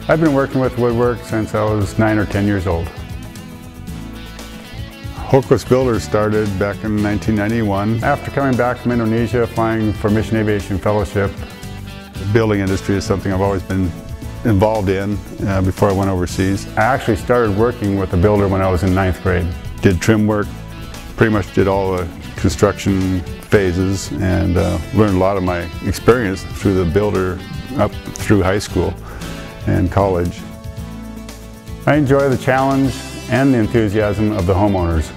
I've been working with woodwork since I was 9 or 10 years old. Hultquist Builders started back in 1991. After coming back from Indonesia, applying for Mission Aviation Fellowship, the building industry is something I've always been involved in before I went overseas. I actually started working with a builder when I was in 9th grade. Did trim work, pretty much did all the construction phases, and learned a lot of my experience through the builder up through high school and college. I enjoy the challenge and the enthusiasm of the homeowners.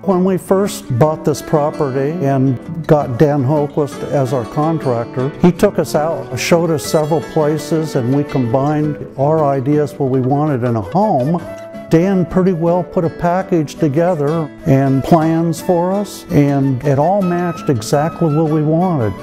When we first bought this property and got Dan Hultquist as our contractor, he took us out, showed us several places, and we combined our ideas what we wanted in a home. Dan pretty well put a package together and plans for us, and it all matched exactly what we wanted.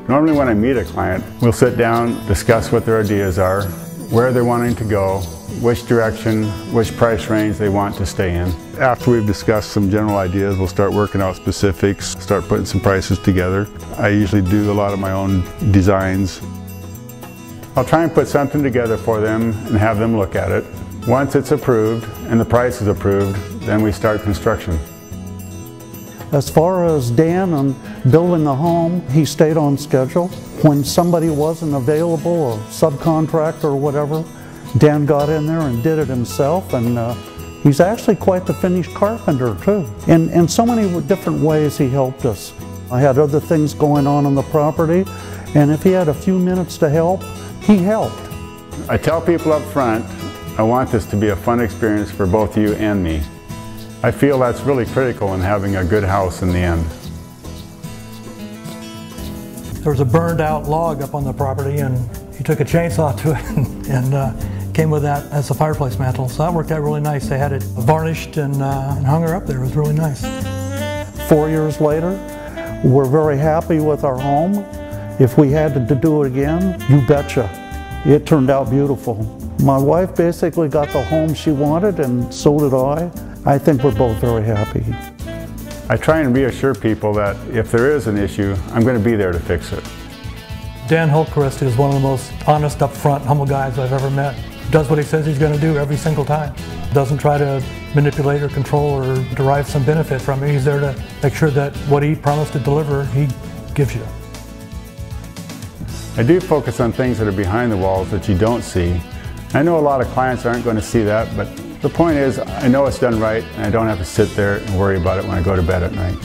Normally when I meet a client, we'll sit down, discuss what their ideas are, where they're wanting to go, which direction, which price range they want to stay in. After we've discussed some general ideas, we'll start working out specifics, start putting some prices together. I usually do a lot of my own designs. I'll try and put something together for them and have them look at it. Once it's approved and the price is approved, then we start construction. As far as Dan and building the home, he stayed on schedule. When somebody wasn't available, a subcontractor or whatever, Dan got in there and did it himself, and he's actually quite the finished carpenter too. In so many different ways he helped us. I had other things going on the property, and if he had a few minutes to help, he helped. I tell people up front, I want this to be a fun experience for both you and me. I feel that's really critical in having a good house in the end. There was a burned out log up on the property, and he took a chainsaw to it and came with that as a fireplace mantle. So that worked out really nice. They had it varnished and hung her up there. It was really nice. 4 years later, we're very happy with our home. If we had to do it again, you betcha. It turned out beautiful. My wife basically got the home she wanted, and so did I. I think we're both very happy. I try and reassure people that if there is an issue, I'm going to be there to fix it. Dan Hultquist is one of the most honest, upfront, humble guys I've ever met. Does what he says he's going to do every single time. Doesn't try to manipulate or control or derive some benefit from it. He's there to make sure that what he promised to deliver, he gives you. I do focus on things that are behind the walls that you don't see. I know a lot of clients aren't going to see that, but the point is, I know it's done right, and I don't have to sit there and worry about it when I go to bed at night.